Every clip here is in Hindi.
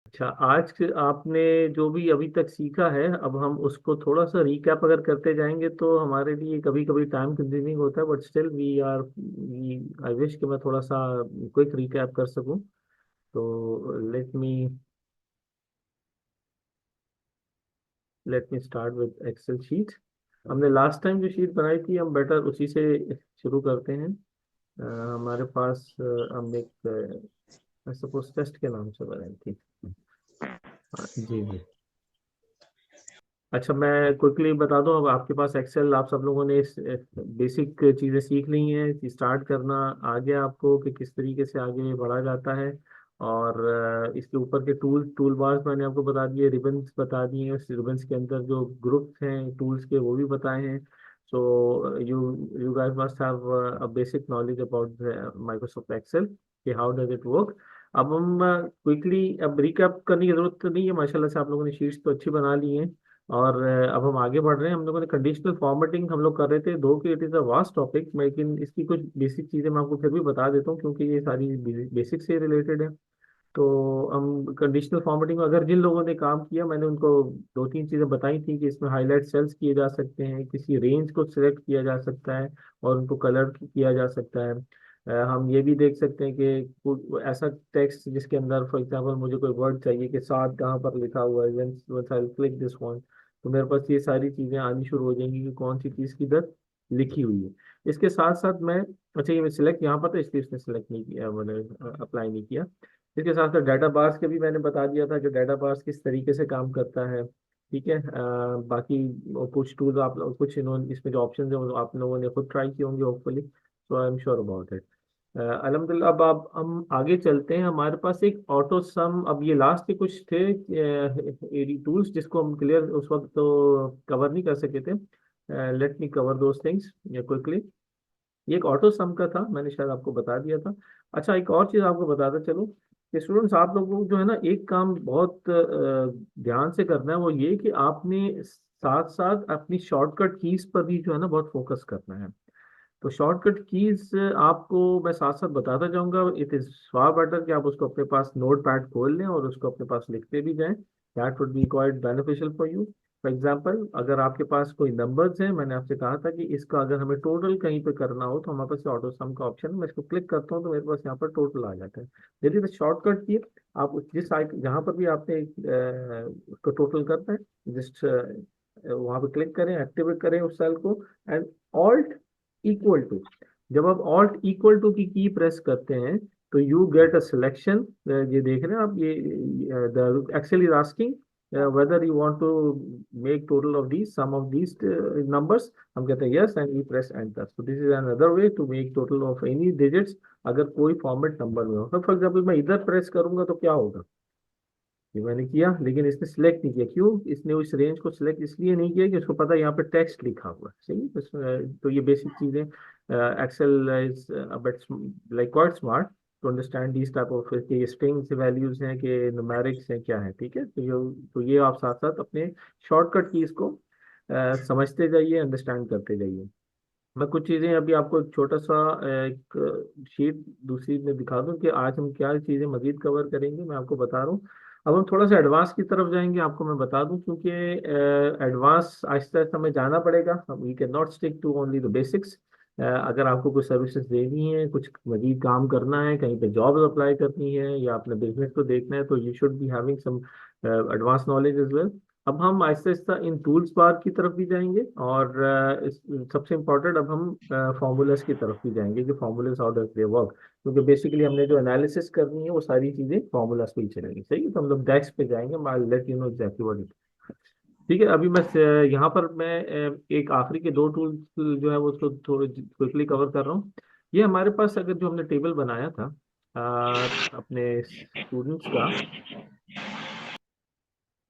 अच्छा, आज आपने जो भी अभी तक सीखा है, अब हम उसको थोड़ा सा रिकैप अगर करते जाएंगे तो हमारे लिए कभी कभी टाइम कंज्यूमिंग होता है, but still we are we I wish कि मैं थोड़ा सा क्विक रिकैप कर सकूं। तो let me start with Excel sheet. हमने लास्ट टाइम जो शीट बनाई थी, हम बेटर उसी से शुरू करते हैं। हमारे पास हम एक सपोज टेस्ट के नाम से बनाई थी। हाँ, जी जी। अच्छा, मैं क्विकली बता दूं, अब आपके पास एक्सेल, आप सब लोगों ने बेसिक चीज़ें सीख ली हैं कि स्टार्ट करना आ गया आपको कि किस तरीके से आगे बढ़ा जाता है। और इसके ऊपर के टूल बार्स मैंने आपको बता दिए, रिबन्स बता दिए, उस रिबन्स के अंदर जो ग्रुप्स हैं टूल्स के वो भी बताए हैं। So you you guys must have a basic knowledge about Microsoft Excel कि हाउ डज इट वर्क। अब हम क्विकली अब रिकैप करने की जरूरत तो नहीं है, माशाल्लाह से आप लोगों ने शीट्स तो अच्छी बना ली हैं। और अब हम आगे बढ़ रहे हैं। हम लोगों ने कंडीशनल फॉर्मेटिंग हम लोग कर रहे थे, दो कि it is a vast topic, लेकिन इसकी कुछ बेसिक चीज़ें मैं आपको फिर भी बता देता हूँ क्योंकि ये सारी बेसिक से रिलेटेड है। तो हम कंडीशनल फॉर्मेटिंग में अगर जिन लोगों ने काम किया, मैंने उनको दो तीन चीज़ें बताई थी कि इसमें हाईलाइट सेल्स किए जा सकते हैं, किसी रेंज को सिलेक्ट किया जा सकता है और उनको कलर किया जा सकता है। हम ये भी देख सकते हैं कि ऐसा टेक्स्ट जिसके अंदर फॉर एग्जांपल मुझे कोई वर्ड चाहिए कि साथ कहाँ पर लिखा हुआ है, once I'll click this one, तो मेरे पास ये सारी चीज़ें आनी शुरू हो जाएंगी कि कौन सी चीज़ किधर लिखी हुई है। इसके साथ साथ मैं, अच्छा ये मैं सिलेक्ट यहाँ पर था इसलिए इसने सिलेक्ट नहीं किया, मैंने अप्लाई नहीं किया। इसके साथ साथ डाटा बार्स के भी मैंने बता दिया था कि डाटा बार्स किस तरीके से काम करता है। ठीक है। बाकी वो कुछ टूल आप लोग, कुछ इन्होंने इसमें जो ऑप्शन है वो आप लोगों ने खुद ट्राई किए होंगे hopefully, so I am sure about it. अल्हम्दुलिल्लाह। अब आप हम आगे चलते हैं। हमारे पास एक ऑटो सम, अब ये लास्ट के कुछ थे एडी टूल्स जिसको हम क्लियर उस वक्त तो कवर नहीं कर सके थे। Let me cover those things quickly. ये एक ऑटो सम का था, मैंने शायद आपको बता दिया था। अच्छा, एक और चीज़ आपको बताता चलो कि स्टूडेंट्स, आप लोगों को जो है ना एक काम बहुत ध्यान से करना है, वो ये कि आपने साथ साथ अपनी शॉर्टकट कीज पर भी जो है ना बहुत फोकस करना है। तो शॉर्टकट कीज आपको मैं साथ साथ बताता जाऊंगा। इट इज फार बेटर कि आप उसको अपने पास नोट पैड खोल लें और उसको अपने पास लिखते भी जाएं। That would be quite beneficial for you. For example, अगर आपके पास कोई नंबर्स हैं, मैंने आपसे कहा था कि इसका अगर हमें टोटल कहीं पे करना हो तो हमारे पास ऑटो सम का ऑप्शन है, मैं इसको क्लिक करता हूँ तो मेरे पास यहाँ पर टोटल आ जाता है। यदि तो शॉर्टकट की आप जिस साइट जहाँ पर भी आपने उसको टोटल करना है, जस्ट वहाँ पे क्लिक करें, एक्टिवेट करें उस सेल को, एंड ऑल्ट इक्वल टू, जब आप ऑल्ट इक्वल टू की प्रेस करते हैं तो यू गेट अ सिलेक्शन। ये देख रहे हैं आप, ये the Excel is asking whether you want to make total of these sum of these numbers। हम कहते हैं yes and we press enter। so this is another way to make total of any digits अगर कोई फॉर्मेट नंबर में हो। फॉर एग्जाम्पल मैं इधर प्रेस करूंगा तो क्या होगा, ये मैंने किया लेकिन इसने सिलेक्ट नहीं किया। क्यों? इसने उस रेंज को सिलेक्ट इसलिए नहीं किया कि उसको पता है यहाँ पे टेक्स्ट लिखा हुआ है। सही है? तो ये बेसिक चीजें, Excel is but like quite smart to understand these type of कि स्ट्रिंग्स वैल्यूज हैं कि न्यूमेरिक्स हैं क्या है। ठीक है, तो ये आप साथ साथ अपने शॉर्टकट कीज को समझते जाइए, अंडरस्टैंड करते जाइए। मैं कुछ चीजें अभी आपको एक छोटा सा एक शीट दूसरी में दिखा दूं कि आज हम क्या चीजें मजीद कवर करेंगे, मैं आपको बता रहा हूँ। अब हम थोड़ा सा एडवांस की तरफ जाएंगे, आपको मैं बता दूं, क्योंकि एडवांस आहिस्ता आहिस्ता हमें जाना पड़ेगा। We can not stick to only the basics. अगर आपको कुछ सर्विसेज देनी है, कुछ मजीद काम करना है, कहीं पे जॉब अप्लाई करनी है या अपने बिजनेस को देखना है, तो you should be having some advance knowledge as well. अब हम आहिस्ता आहिस्ता इन टूल्स बार की तरफ भी जाएंगे और सबसे इम्पोर्टेंट अब हम फॉर्मूलाज की तरफ भी जाएंगे कि formulas how does they work, क्योंकि बेसिकली हमने जो एनालिसिस करनी है वो सारी चीजें फॉर्मूलाज पे ही चलेंगी। सही है, तो हम लोग डेक्स पे जाएंगे। आई let you know exactly what it. ठीक है, अभी मैं यहाँ पर मैं एक आखिरी के दो टूल्स जो है वो उसको थोड़े क्विकली कवर कर रहा हूँ। ये हमारे पास अगर जो हमने टेबल बनाया था अपने स्टूडेंट्स का,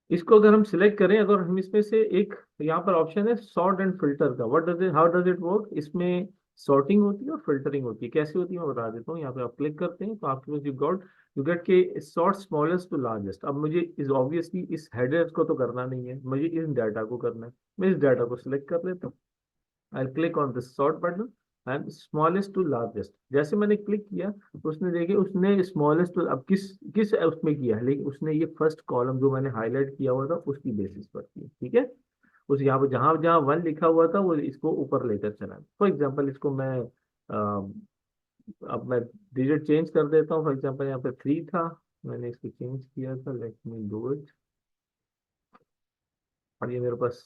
इसको अगर हम सिलेक्ट करें, अगर हम इसमें से एक, यहाँ पर ऑप्शन है सॉर्ट एंड फिल्टर का, what does it how does it work. इसमें सॉर्टिंग होती है और फिल्टरिंग होती है। कैसी होती है मैं बता देता हूँ। यहाँ पे आप क्लिक करते हैं तो आपके पास यू गेट के सॉर्ट स्मॉलेस्ट टू लार्जेस्ट। अब मुझे इस ऑब्वियसली इस हेडर को तो करना नहीं है, मुझे इस डाटा को करना है। मैं इस डाटा को सिलेक्ट कर लेता हूँ। I click on this sort button. And smallest to largest. जैसे मैंने क्लिक किया तो उसने देखे, उसने स्मॉलेस्ट टू, अब किस किस उसमें किया है, लेकिन उसने ये फर्स्ट कॉलम जो मैंने हाईलाइट किया हुआ था उसकी बेसिस पर किया, ठीक है। उस यहाँ पर जहां जहां वन लिखा हुआ था वो इसको ऊपर लेकर चला। फॉर एग्जाम्पल इसको मैं अब मैं डिजिट चेंज कर देता हूँ। फॉर एग्जाम्पल यहाँ पे 3 था, मैंने इसको चेंज किया था, लेट मी डू इट। और ये मेरे पास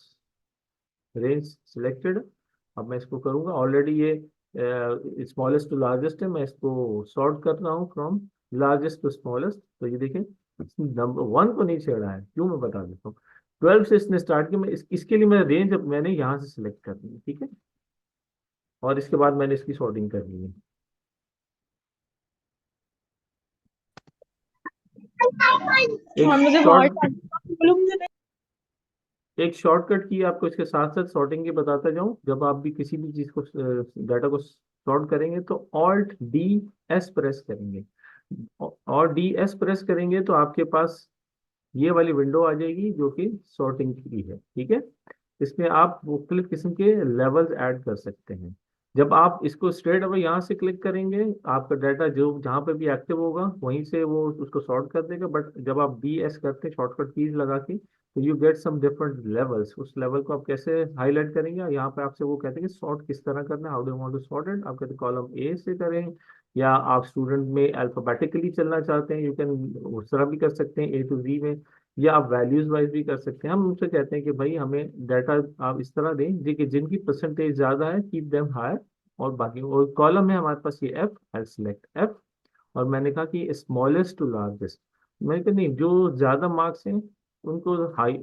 रेंज सिलेक्टेड। अब मैं इसको करूंगा, ऑलरेडी ये स्मॉलेस्ट टू लार्जेस्ट है, मैं इसको सॉर्ट कर रहा हूँ फ्रॉम लार्जेस्ट टू स्मॉलेस्ट। तो ये देखें, नंबर 1 को नहीं छेड़ा है, क्यों मैं बता देता हूँ। 12 से इसने स्टार्ट किया, मैं इसके लिए मैं रेंज मैंने यहाँ से सिलेक्ट कर ली है, ठीक है। और इसके बाद मैंने इसकी सॉर्टिंग कर ली है। एक हाँ मुझे बहुत शॉर्ट बोलो मुझे। एक शॉर्टकट की आपको इसके साथ साथ सॉर्टिंग की बताता जाऊं। जब आप भी किसी भी चीज को, डाटा को सॉर्ट करेंगे तो ऑल्ट डी एस प्रेस करेंगे। और डी एस प्रेस करेंगे तो आपके पास ये वाली विंडो आ जाएगी जो कि सॉर्टिंग की है, ठीक है। इसमें आप मुख्तलिफ किस्म के लेवल्स ऐड कर सकते हैं। जब आप इसको स्ट्रेट अवे यहाँ से क्लिक करेंगे, आपका डाटा जो जहाँ पे भी एक्टिव होगा वहीं से वो उसको सॉर्ट कर देगा। बट जब आप बी एस करते हैं शॉर्टकट कीज लगा के, तो you get some different levels. उस लेवल को आप कैसे हाईलाइट करेंगे, यहाँ पे आपसे वो कहते हैं कि सॉर्ट किस तरह करना है, how do want to sort it. आप कहते हैं कॉलम ए से करें, या आप स्टूडेंट में अल्फाबेटिकली चलना चाहते हैं, यू कैन उस तरह भी कर सकते हैं, ए टू जी में। या आप वैल्यूज वाइज भी कर सकते हैं। हम उनसे कहते हैं कि भाई हमें डाटा आप इस तरह दें जी कि जिनकी परसेंटेज ज्यादा है कीप देम हायर। और बाकी और कॉलम है हमारे पास ये एफ, आई सेलेक्ट एफ। और मैंने कहा कि स्मॉलेस्ट टू लार्जेस्ट, मैंने कहा नहीं, जो ज्यादा मार्क्स हैं उनको हाई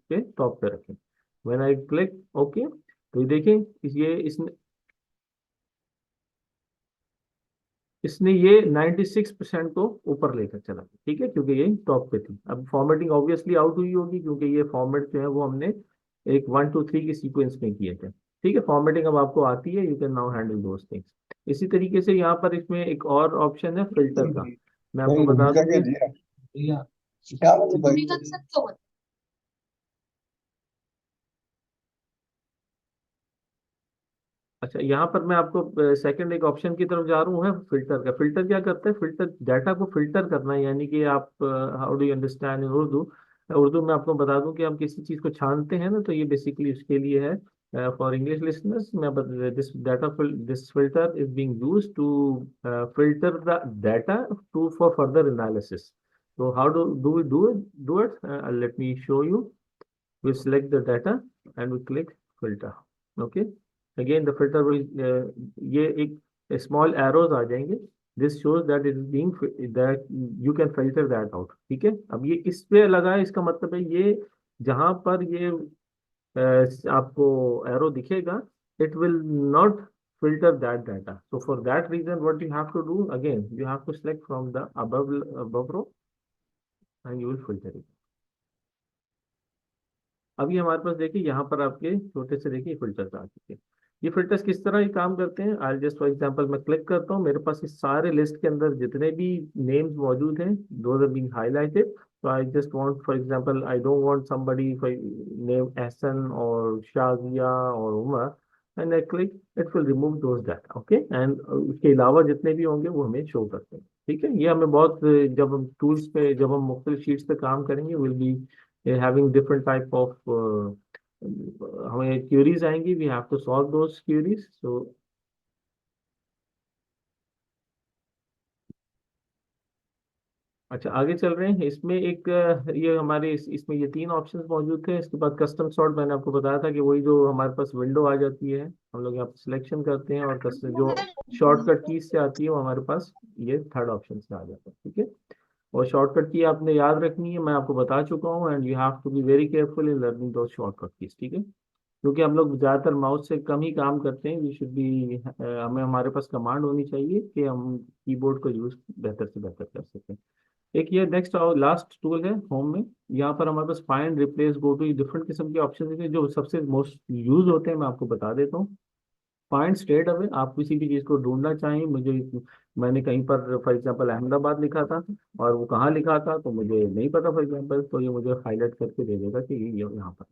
पे टॉप पे रखें। व्हेन आई क्लिक ओके, तो ये देखें ये इसने ये 96% को ऊपर लेकर चला गया, ठीक है, क्योंकि ये टॉप पे थी। अब फॉर्मेटिंग ऑब्वियसली आउट हुई होगी, क्योंकि ये फॉर्मेट जो है वो हमने एक 1 2 3 के सीक्वेंस में किए थे, ठीक है। फॉर्मेटिंग अब आपको आती है, you can now handle those things. इसी तरीके से यहाँ पर इसमें एक और ऑप्शन है फिल्टर का। मैं आपको नहीं बता भूमिका दूं के कि दिया क्या मतलब भाई अच्छा, यहाँ पर मैं आपको सेकंड एक ऑप्शन की तरफ जा रहा हूँ, है फिल्टर का। फिल्टर क्या करता है, फिल्टर डाटा को फिल्टर करना है, यानी कि आप how do you understand in Urdu. Urdu में आपको बता दूं कि हम किसी चीज़ को छानते हैं ना, तो ये बेसिकली उसके लिए है। फॉर इंग्लिश लिसनर्स, मैं this data this filter is being used to filter the data to for further analysis. तो how do we do it, let me show you. we select the data and we click filter, okay। again the filter will ये एक small arrows आ जाएंगे, this shows that it is being that you can filter that out, ठीक है। अब ये इस पे लगा है, इसका मतलब है ये जहां पर ये आपको एरो दिखेगा, it will not filter that data, so for that reason what you have to do, again you have to select from the above row and you will filter it। अभी हमारे पास देखिए यहाँ पर आपके छोटे से देखिए फिल्टर्स आ चुके हैं। ये फिल्टर्स किस तरह ये काम करते हैं, आई जस्ट फॉर एग्जांपल मैं क्लिक करता हूँ, मेरे पास इस सारे लिस्ट के अंदर जितने भी नेम्स मौजूद हैं, दोज आर बीइंग हाइलाइटेड। तो I just want for example, I don't want somebody name Ehsan और शाजिया और Umar, and I click, it will remove those data, okay. And उसके अलावा जितने भी होंगे वो हमें शो करते हैं, ठीक है। ये हमें बहुत, जब हम टूल्स पे, जब हम मुख्तलिफ शीट्स पे काम करेंगे, will be having different type of हमें क्यूरीज आएंगी, we have to solve those queries, so अच्छा आगे चल रहे हैं। इसमें एक ये हमारे इसमें ये 3 ऑप्शंस मौजूद थे। इसके बाद कस्टम सॉर्ट, मैंने आपको बताया था कि वही जो हमारे पास विंडो आ जाती है, हम लोग यहाँ पे सिलेक्शन करते हैं और कस्टम जो शॉर्टकट कीज से आती है वो हमारे पास ये थर्ड ऑप्शन से आ जाता है, ठीक है। और शॉर्टकट की आपने याद रखनी है, मैं आपको बता चुका हूँ, and you have to be very careful in learning दो शॉर्टकट कीज, ठीक है। क्योंकि हम लोग ज़्यादातर माउस से कम ही काम करते हैं, वी शुड बी, हमें हमारे पास कमांड होनी चाहिए कि हम कीबोर्ड को यूज़ बेहतर से बेहतर कर सकें। एक ये नेक्स्ट और लास्ट टूल है होम में। यहाँ पर हमारे पास find, replace, go to, different किस्म के ऑप्शन हैं जो सबसे मोस्ट यूज होते हैं, मैं आपको बता देता हूँ। फाइंड स्ट्रेट अवे, आप किसी भी चीज़ को ढूंढना चाहें, मुझे मैंने कहीं पर फॉर एग्जांपल अहमदाबाद लिखा था और वो कहाँ लिखा था तो मुझे नहीं पता फॉर एग्जांपल, तो ये मुझे हाईलाइट करके दे देगा कि ये यहाँ पर,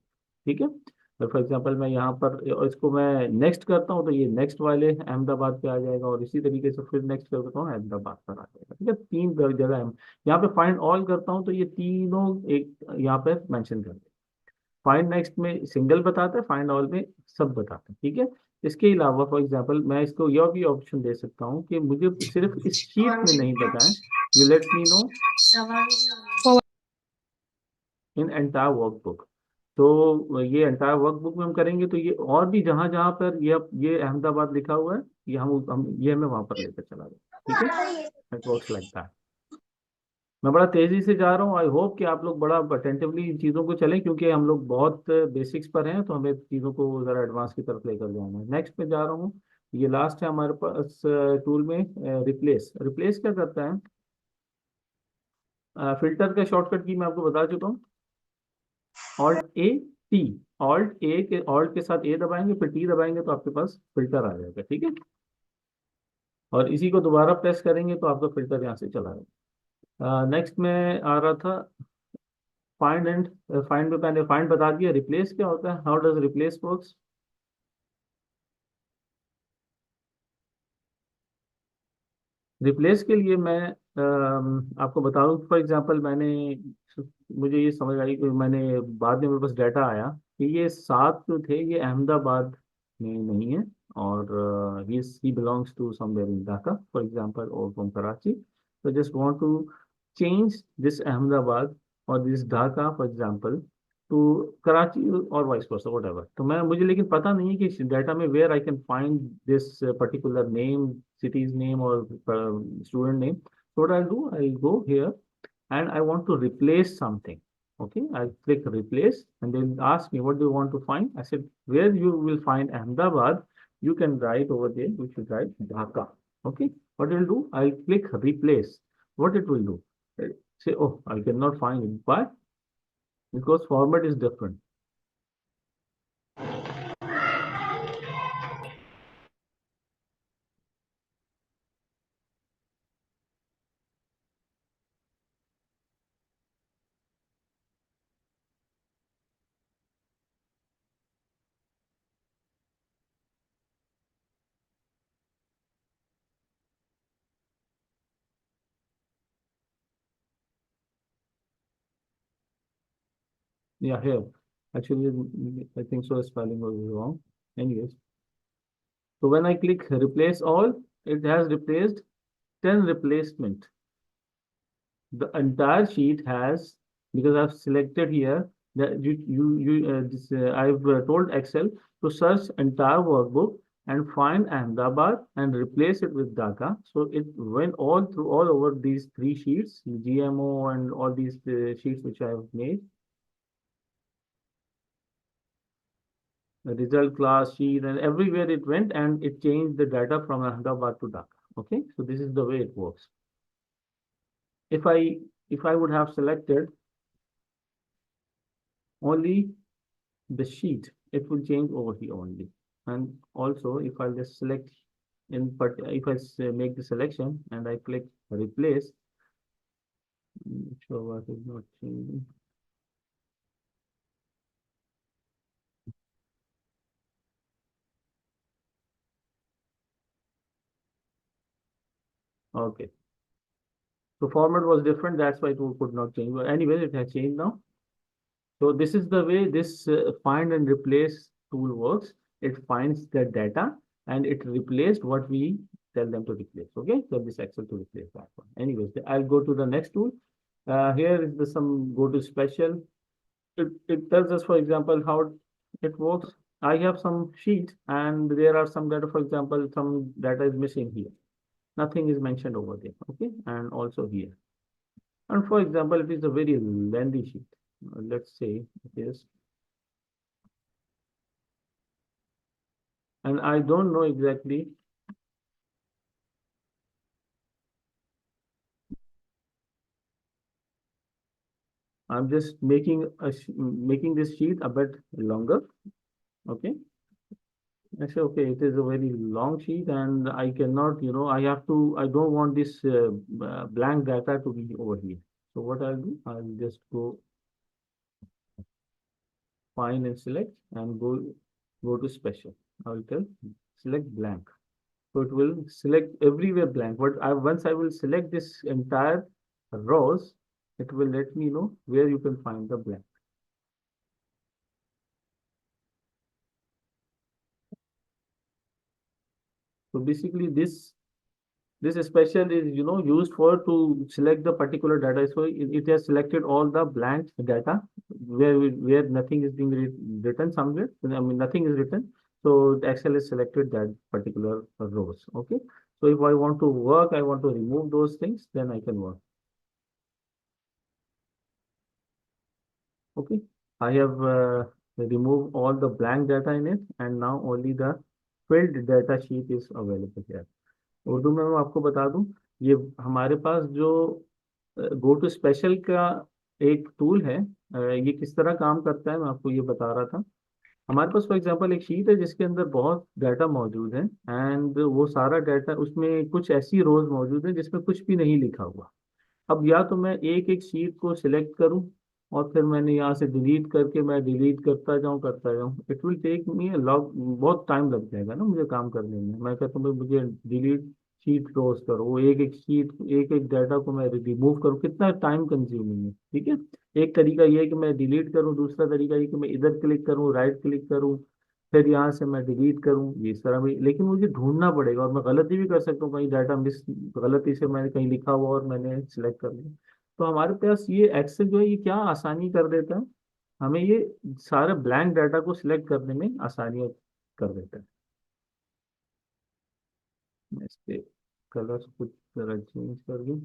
ठीक है। फॉर एग्जांपल मैं यहाँ पर इसको मैं नेक्स्ट करता हूँ तो ये नेक्स्ट वाले अहमदाबाद पे आ जाएगा, और इसी तरीके से फिर नेक्स्ट करता हूँ अहमदाबाद पर आ जाएगा। ठीक है, तीन जगह है। यहाँ पे फाइंड ऑल करता हूँ तो ये तीनों एक यहाँ पे मेंशन कर दे। फाइंड नेक्स्ट में सिंगल बताता है, फाइंड ऑल में सब बताता है। ठीक है, इसके अलावा फॉर एग्जांपल मैं इसको यह भी ऑप्शन दे सकता हूँ कि मुझे सिर्फ इस शीट में नहीं पता है, you let me know in entire workbook. तो ये एंटायर वर्कबुक में हम करेंगे तो ये और भी जहां जहां पर ये अहमदाबाद लिखा हुआ है, ये हम ये हमें वहां पर लेकर चला गया। ठीक है, इट वर्क्स लाइक दैट। मैं बड़ा तेजी से जा रहा हूँ, आई होप कि आप लोग बड़ा अटेंटिवली इन चीज़ों को चलें, क्योंकि हम लोग बहुत बेसिक्स पर हैं, तो हमें चीज़ों को ज़रा एडवांस की तरफ लेकर जाना है। नेक्स्ट पे जा रहा हूँ, ये लास्ट है हमारे पास टूल में, रिप्लेस। रिप्लेस क्या करता है? फिल्टर का शॉर्टकट की मैं आपको बता चुका हूँ, ऑल्ट ए टी। ऑल्ट के साथ ए दबाएंगे, फिर टी दबाएंगे तो आपके पास फिल्टर आ जाएगा। ठीक है, और इसी को दोबारा प्रेस करेंगे तो आपका फिल्टर यहाँ से चला जाएगा। नेक्स्ट में आ रहा था फाइंड एंड फाइंड में मैंने फाइंड बता दिया। रिप्लेस क्या होता है? How does replace works? Replace के लिए मैं आपको बता दूं, फॉर एग्जांपल मैंने, मुझे ये समझ आई कि मैंने बाद में मेरे पास डाटा आया कि ये सात जो थे ये अहमदाबाद में नहीं है, और ही belongs to somewhere in Dhaka for example, और फ्रॉम कराची। तो just want to change this Ahmedabad और this Dhaka for example to Karachi, और वाइस वर्सा व्हाटएवर। तो मैं मुझे लेकिन पता नहीं है कि डाटा में where I can find this particular name, city's name or student name. So what I'll do, I'll go here and I want to replace something. Okay, I'll click replace and then ask me what do you want to find. I said where you will find Ahmedabad, you can write over there, you should write Dhaka. Okay, what I'll do, I'll click replace. What it will do, say, oh, I cannot find it. Why? Because format is different. Yeah, here. Actually, I think so. Spelling was wrong. Anyways, so when I click replace all, it has replaced 10 replacement. The entire sheet has, because I've selected here that I've told Excel to search entire workbook and find Ahmedabad and replace it with Dhaka. So it went all through all over these three sheets, GMO and all these sheets which I have made. The result class sheet and everywhere it went and it changed the data from Ahmedabad to Dhaka. Okay, so this is the way it works. If I would have selected only the sheet, it will change over here only. And also if I just select but if I make the selection and I click replace, sure what is not changing. Okay, so format was different, that's why it could not change, but anyway it has changed now. So this is the way this find and replace tool works. It finds the data and it replaced what we tell them to replace. Okay, so this Excel to replace that one. Anyways, I'll go to the next tool. Here is the some go to special. It tells us, for example, how it works. I have some sheet and there are some data, for example, some data is missing here. Nothing is mentioned over there. Okay, and also here. And for example, it is a very lengthy sheet. Let's say it is, and I don't know exactly. I'm just making making this sheet a bit longer. Okay. I say, okay, it is a very long sheet and I cannot, I have to, I don't want this blank data to be over here. So what I'll do, I'll just go find and select and go to special. I will tell select blank. So it will select everywhere blank. But once I will select this entire rows, it will let me know where you can find the blank. So basically this special is used for to select the particular data. So it has selected all the blank data where nothing is being written somewhere. I mean nothing is written. So Excel has selected that particular rows. Okay. So if I want to work, I want to remove those things, then I can work. Okay. I have removed all the blank data in it, and now only the filled data sheet is available here. Urdu में मैं आपको बता दूं, ये हमारे पास जो गो टू स्पेशल का एक टूल है, ये किस तरह काम करता है मैं आपको ये बता रहा था। हमारे पास फॉर एग्जांपल एक शीट है जिसके अंदर बहुत डाटा मौजूद है, एंड वो सारा डाटा उसमें कुछ ऐसी रोज मौजूद है जिसमें कुछ भी नहीं लिखा हुआ। अब या तो मैं एक एक शीट को सिलेक्ट करूं और फिर मैंने यहाँ से डिलीट करके मैं डिलीट करता जाऊं, it will take me long, बहुत टाइम लग जाएगा ना मुझे काम करने में। मैं कहता हूँ भाई मुझे डिलीट शीट क्लोज करो, वो एक एक शीट एक एक डाटा को मैं रिमूव करूँ, कितना टाइम कंज्यूमिंग है। ठीक है। एक तरीका ये है कि मैं डिलीट करूँ, दूसरा तरीका ये कि मैं इधर क्लिक करूँ, राइट क्लिक करूँ, फिर यहाँ से मैं डिलीट करूँ, ये इस तरह भी। लेकिन मुझे ढूंढना पड़ेगा और मैं गलती भी कर सकता हूँ, कहीं डाटा मिस, गलती से मैंने कहीं लिखा हुआ और मैंने सिलेक्ट कर लिया। तो हमारे पास ये एक्सेल जो है ये क्या आसानी कर देता है, हमें ये सारे ब्लैंक डाटा को सिलेक्ट करने में आसानी कर देता है। मैं इसके कलर्स कुछ तरह चेंज कर दूँ।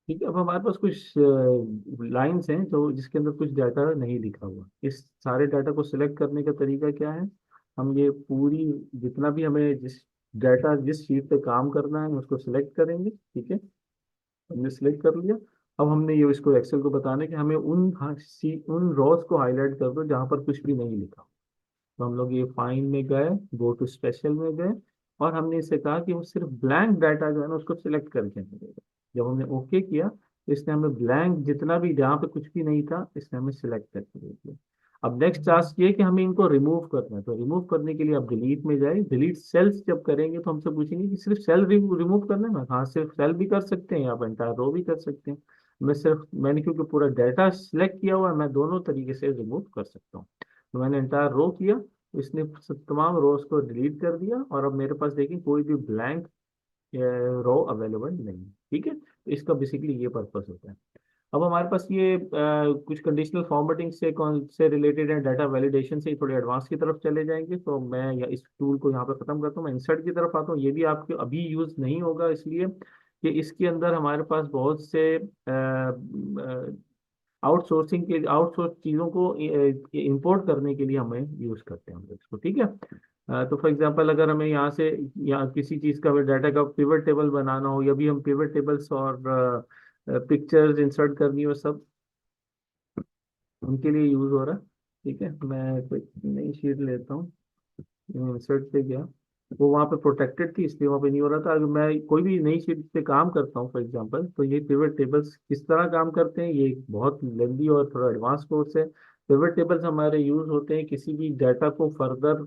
ठीक है। अब हमारे पास कुछ लाइंस हैं तो जिसके अंदर कुछ डाटा नहीं लिखा हुआ। इस सारे डाटा को सिलेक्ट करने का तरीका क्या है, हम ये पूरी जितना भी हमें जिस शीट पे काम करना है उसको सिलेक्ट करेंगे। ठीक है। हमने सिलेक्ट कर लिया। अब हमने ये इसको एक्सेल को बताना है कि हमें उन रोज को हाईलाइट कर दो जहां पर कुछ भी नहीं लिखा। तो हम लोग ये फाइंड में गए, गो टू स्पेशल में गए, और हमने इसे कहा कि वो सिर्फ ब्लैंक डाटा जो है ना उसको सिलेक्ट करके मिलेगा। जब हमने ओके किया तो इसने हमें ब्लैंक जितना भी जहाँ पे कुछ भी नहीं था इसने हमें सिलेक्ट करके दे दिया। अब नेक्स्ट टास्क ये है कि हमें इनको रिमूव करना है। तो रिमूव करने के लिए आप डिलीट में जाए, डिलीट सेल्स जब करेंगे तो हमसे पूछेंगे कि सिर्फ सेल रिमूव करना है ना। हाँ, सिर्फ सेल भी कर सकते हैं, आप एंटायर रो भी कर सकते हैं। मैंने क्योंकि पूरा डाटा सिलेक्ट किया हुआ है, मैं दोनों तरीके से रिमूव कर सकता हूँ। तो मैंने एंटायर रो किया, इसने तमाम रोज को डिलीट कर दिया, और अब मेरे पास देखिए कोई भी ब्लैंक रो अवेलेबल नहीं है। ठीक है। तो इसका बेसिकली ये पर्पस होता है। अब हमारे पास ये कुछ कंडीशनल फॉर्मेटिंग से कौन से रिलेटेड है, डाटा वैलिडेशन से थोड़े एडवांस की तरफ चले जाएंगे। तो मैं इस टूल को यहाँ पे खत्म करता हूँ, मैं इंसर्ट की तरफ आता हूँ। ये भी आपके अभी यूज नहीं होगा, इसलिए कि इसके अंदर हमारे पास बहुत से आउटसोर्स चीज़ों को इंपोर्ट करने के लिए हमें यूज करते हैं हम लोग इसको। ठीक है। तो फॉर एग्जांपल अगर हमें यहाँ से किसी चीज़ का डाटा का पिवट टेबल बनाना हो, या भी हम पिवट टेबल्स और पिक्चर्स इंसर्ट करनी हो, सब उनके लिए यूज हो रहा है। ठीक है। मैं कोई नई शीट लेता हूँ, इंसर्ट पे गया, वो वहाँ पे प्रोटेक्टेड थी इसलिए वहाँ पे नहीं हो रहा था। अगर मैं कोई भी नई शीट पे काम करता हूँ फॉर एग्जांपल, तो ये पिवट टेबल्स किस तरह काम करते हैं, ये एक बहुत लेंदी और थोड़ा एडवांस कोर्स है। पिवट टेबल्स हमारे यूज होते हैं किसी भी डाटा को फर्दर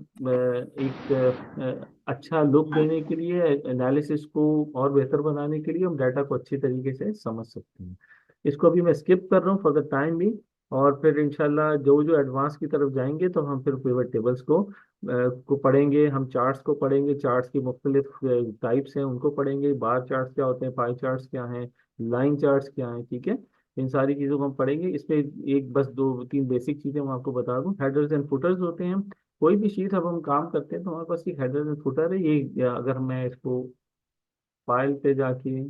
एक अच्छा लुक देने के लिए, एनालिसिस को और बेहतर बनाने के लिए हम डाटा को अच्छी तरीके से समझ सकते हैं। इसको अभी मैं स्किप कर रहा हूँ फॉर द टाइम भी, और फिर इंशाल्लाह जो जो एडवांस की तरफ जाएंगे तो हम फिर पिवट टेबल्स को पढ़ेंगे, हम चार्ट्स को पढ़ेंगे, चार्ट्स की मुख्तलिफ टाइप्स हैं उनको पढ़ेंगे, बार चार्ट्स क्या होते हैं, पाई चार्ट्स क्या हैं, लाइन चार्ट्स क्या हैं। ठीक है। इन सारी चीज़ों को हम पढ़ेंगे। इसमें एक बस दो तीन बेसिक चीज़ें मैं आपको बता दूं, हेडर्स एंड फुटर्स होते हैं। कोई भी शीट अब हम काम करते हैं तो हमारे पास ये हेडर्स एंड फुटर है। ये अगर मैं इसको फाइल पे जाके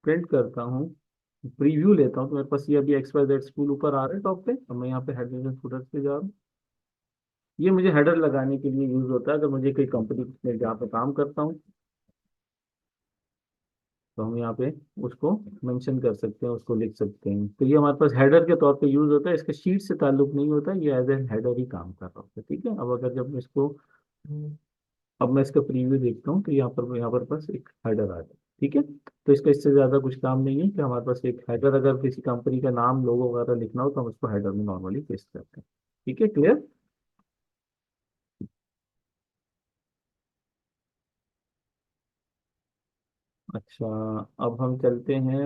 प्रिंट करता हूँ, प्रीव्यू लेता हूँ, तो मेरे पास ये अभी XYZ स्कूल ऊपर आ रहा है टॉप पे। अब मैं यहाँ पे हेडर्स एंड फुटर्स पे जा रहा हूँ। ये मुझे हेडर लगाने के लिए यूज होता है अगर मुझे कोई कंपनी में जहाँ पे काम करता हूँ, तो हम यहाँ पे उसको मेंशन कर सकते हैं, उसको लिख सकते हैं। तो ये हमारे पास हेडर के तौर पे यूज होता है, इसका शीट से ताल्लुक नहीं होता, ये एज ए हेडर ही काम कर रहा होता है। ठीक है। अब अगर जब मैं इसको अब मैं इसका प्रीव्यू देखता हूँ, तो यहाँ पर बस एक हेडर आ जाए, ठीक है। तो इसका इससे ज़्यादा कुछ काम नहीं है कि हमारे पास एक हेडर, अगर किसी कंपनी का नाम, लोगो वगैरह लिखना हो तो हम उसको हेडर में नॉर्मली पेस्ट करते हैं। ठीक है, क्लियर। अच्छा, अब हम चलते हैं।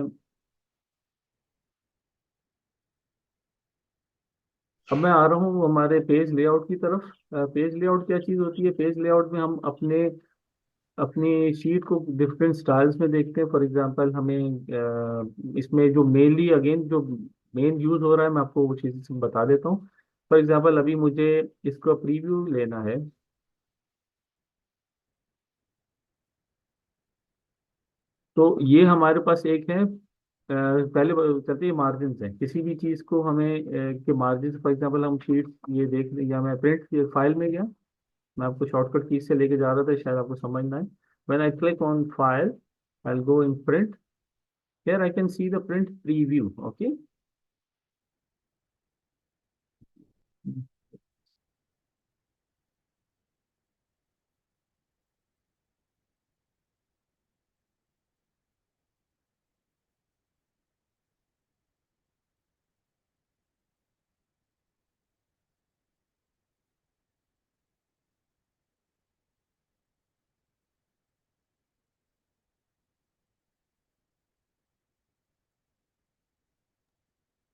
अब मैं आ रहा हूँ हमारे पेज लेआउट की तरफ। पेज लेआउट क्या चीज़ होती है? पेज लेआउट में हम अपने अपनी शीट को डिफरेंट स्टाइल्स में देखते हैं। फॉर एग्जांपल हमें इसमें जो मेनली अगेन जो मेन यूज हो रहा है, मैं आपको वो चीज़ बता देता हूँ। फॉर एग्जांपल अभी मुझे इसका प्रीव्यू लेना है, तो ये हमारे पास एक है। पहले चलते हैं मार्जिन है किसी भी चीज़ को हमें के मार्जिन। फॉर एग्जांपल हम शीट ये देख, या मैं प्रिंट फाइल में गया, मैं आपको शॉर्टकट कीज से लेके जा रहा था, शायद आपको समझ ना आए। When I click on file, I will go in print. Here I can see the print preview. Okay.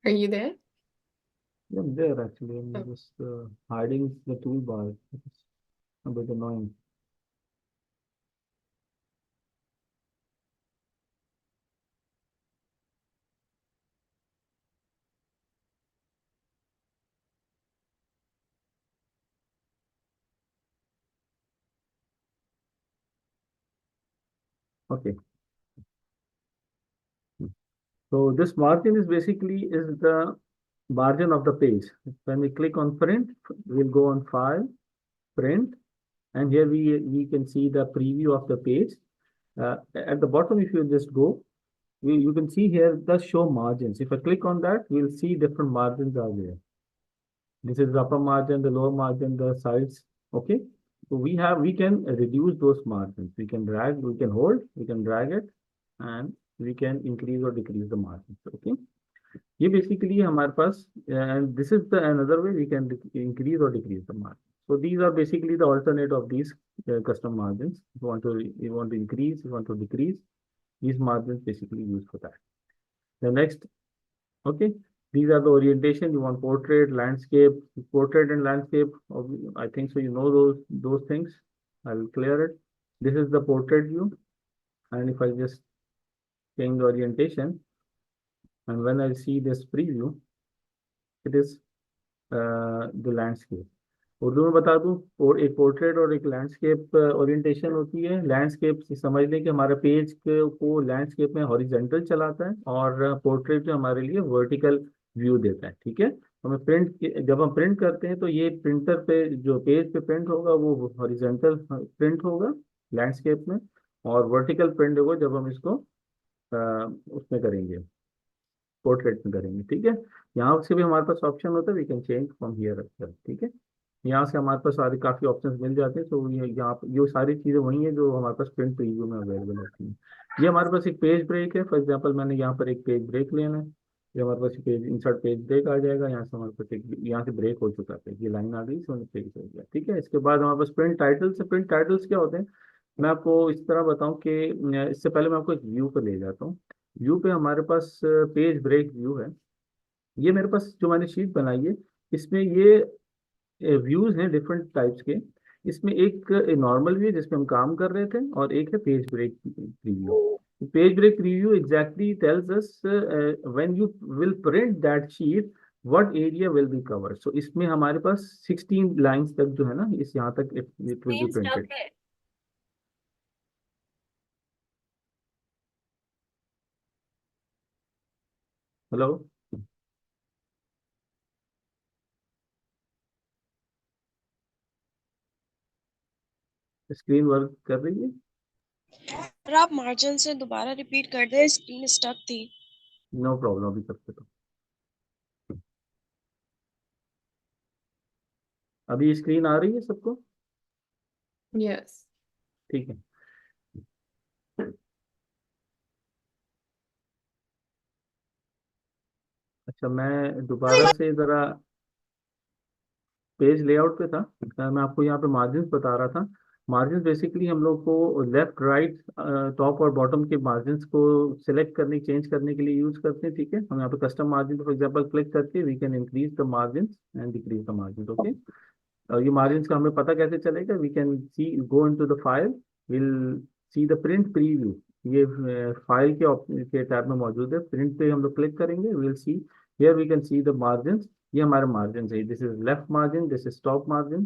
Are you there? Yeah, I'm there actually. I'm Oh. just hiding the toolbar. It's a bit annoying. Okay. So this margin is basically is the margin of the page. When we click on print, we'll go on file, print, and here we can see the preview of the page. At the bottom, if you just go, you can see here the show margins. If I click on that, we'll see different margins are there. This is the upper margin, the lower margin, the sides. Okay. So we can reduce those margins. We can drag, we can hold, we can drag it, and we can increase or decrease the margins. Okay. ये basically हमारे पास, and this is the another way we can increase or decrease the margin. So these are basically the alternate of these custom margins. If you want to increase, you want to decrease, these margins basically used for that. The next, okay, these are the orientation. You want portrait, landscape, portrait and landscape. I think so. You know those things. I'll clear it. This is the portrait view, and if I just change the orientation, and when I see this preview, it is the landscape. Urdu में बता दूं, और एक पोर्ट्रेट और एक लैंडस्केप ओरिएंटेशन होती है। लैंडस्केप से समझ लें कि हमारे पेज को लैंडस्केप में हॉरिजेंटल चलाता है, और पोर्ट्रेट जो हमारे लिए वर्टिकल व्यू देता है। ठीक है। हमें जब हम प्रिंट करते हैं, तो ये प्रिंटर पे जो पेज पे प्रिंट होगा वो हॉरिजेंटल प्रिंट होगा लैंडस्केप में, और वर्टिकल प्रिंट होगा जब हम इसको उसमें करेंगे, पोर्ट्रेट में करेंगे। ठीक है। यहाँ से भी हमारे पास ऑप्शन होता है, we can change from here. ठीक है। यहाँ से हमारे पास सारे काफ़ी ऑप्शंस मिल जाते हैं। तो ये सारी चीज़ें वही हैं जो हमारे पास प्रिंट प्रीव्यू में अवेलेबल होती हैं। ये हमारे पास एक पेज ब्रेक है। फॉर एग्जांपल मैंने यहाँ पर एक पेज ब्रेक लेना है, ये हमारे पास पेज इंसर्ट पेज ब्रेक आ जाएगा। यहाँ से हमारे पास एक, यहाँ से ब्रेक हो चुका है, ये लाइन आ गई, इसमें पेज हो गया। ठीक है। इसके बाद हमारे पास प्रिंट टाइटल्स है। प्रिंट टाइटल्स क्या होते हैं, मैं आपको इस तरह बताऊं कि इससे पहले मैं आपको एक व्यू पे ले जाता हूँ। व्यू पे हमारे पास पेज ब्रेक व्यू है। ये मेरे पास जो मैंने शीट बनाई है, इसमें ये व्यूज हैं डिफरेंट टाइप्स के। इसमें एक नॉर्मल व्यू जिसमें हम काम कर रहे थे, और एक है page break preview. Page break preview exactly tells us when you will print that sheet what area will be cover. So इसमें हमारे पास 16 लाइंस तक जो है ना, इस यहाँ तक it will be printed. Hello, screen work कर रही है? अगर आप मार्जिन से दोबारा रिपीट कर दें, स्क्रीन स्टक थी। नो प्रॉब्लम, अभी करते तो। अभी स्क्रीन आ रही है सबको? Yes. ठीक है। अच्छा, मैं दोबारा से ज़रा पेज लेआउट पे था। मैं आपको यहाँ पे मार्जिन बता रहा था। मार्जिन बेसिकली हम लोग को लेफ्ट राइट टॉप और बॉटम के मार्जिन को सिलेक्ट करने चेंज करने के लिए यूज करते हैं। ठीक है, हम यहाँ पे custom margin for example click करके we can increase the margin and decrease the margin. Okay, और ये मार्जिन का हमें पता कैसे चलेगा? We can see go into the file, will see the print preview. ये फाइल के टैब में मौजूद है। प्रिंट पे हम लोग क्लिक करेंगे, will see here we can see the margin. ये हमारे मार्जिन है। This is left margin, this is top margin,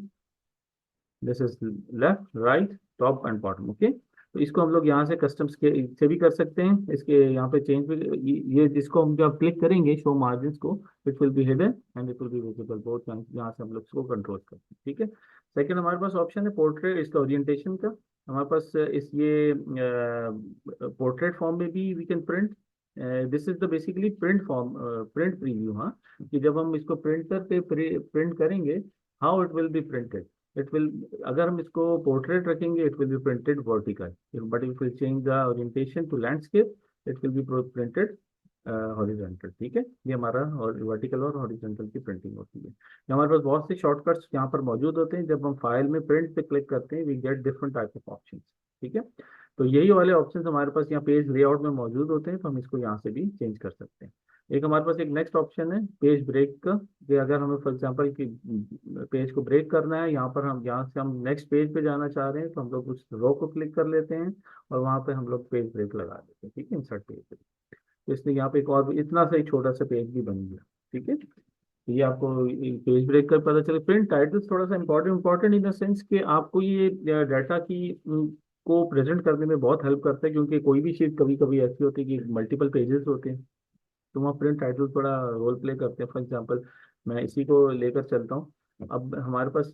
this is left right top and bottom. Okay, तो इसको हम लोग यहाँ से कस्टम्स के से भी कर सकते हैं। इसके यहाँ पे चेंज भी, ये जिसको हम जब क्लिक करेंगे शो मार्जिन को, it will be hidden and it will be visible both. यहाँ से हम लोग इसको कंट्रोल करते हैं। ठीक है। सेकंड हमारे पास ऑप्शन है पोर्ट्रेट, इसका ओरिएंटेशन का। हमारे पास इस ये पोर्ट्रेट फॉर्म में भी we can print. This is the basically print form, print preview. हाँ, कि जब हम इसको प्रिंटर पे प्रिंट करेंगे, how it will be printed. It will, अगर हम इसको पोर्ट्रेट रखेंगे it will be printed vertical, but if we change the orientation to landscape it will be printed horizontal. ठीक है, ये हमारा वर्टिकल और हॉरिजॉन्टल की प्रिंटिंग होती है। ये हमारे पास बहुत से शॉर्टकट्स यहाँ पर मौजूद होते हैं। जब हम फाइल में प्रिंट पे क्लिक करते हैं we get different type of option. ठीक है, तो यही वाले ऑप्शन हमारे पास यहाँ पेज लेआउट में मौजूद होते हैं, तो हम इसको यहाँ से भी चेंज कर सकते हैं। एक हमारे पास एक नेक्स्ट ऑप्शन है पेज ब्रेक का, कि अगर हमें फॉर एग्जांपल कि पेज को ब्रेक करना है, यहाँ पर हम यहाँ से हम नेक्स्ट पेज पे जाना चाह रहे हैं, तो हम लोग उस रो को क्लिक कर लेते हैं और वहाँ पे हम लोग पेज ब्रेक लगा देते हैं। ठीक है, इंसर्ट पेज ब्रेक। तो इसलिए यहाँ पे एक और इतना सा एक छोटा सा पेज भी बन गया। ठीक है, तो ये आपको पेज ब्रेक कर पता चले। प्रिंट टाइटल्स थोड़ा सा important important in the sense कि आपको ये डाटा की को प्रेजेंट करने में बहुत हेल्प करता है, क्योंकि कोई भी शीट कभी कभी ऐसी होती है कि मल्टीपल पेजेस होते हैं, तो वहाँ प्रिंट टाइटल थोड़ा रोल प्ले करते हैं। फॉर एग्जांपल मैं इसी को लेकर चलता हूँ। अब हमारे पास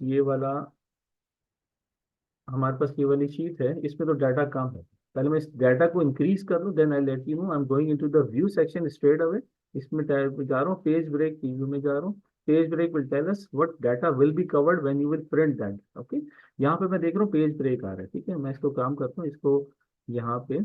ये वाली शीट है, इसमें तो डाटा कम है। पहले मैं इस डाटा को इंक्रीज कर लूँ, then I let you know I am going into the view section straight away. इसमें जा रहा हूँ, पेज ब्रेक व्यू में जा रहा हूँ। Page break will tell us what data will be covered when you will print that. Okay, यहाँ पे मैं देख रहा हूँ पेज ब्रेक आ रहा है। ठीक है, मैं इसको काम करता हूँ, इसको यहाँ पे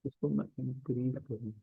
इसको मैं इंक्रीज करूँ।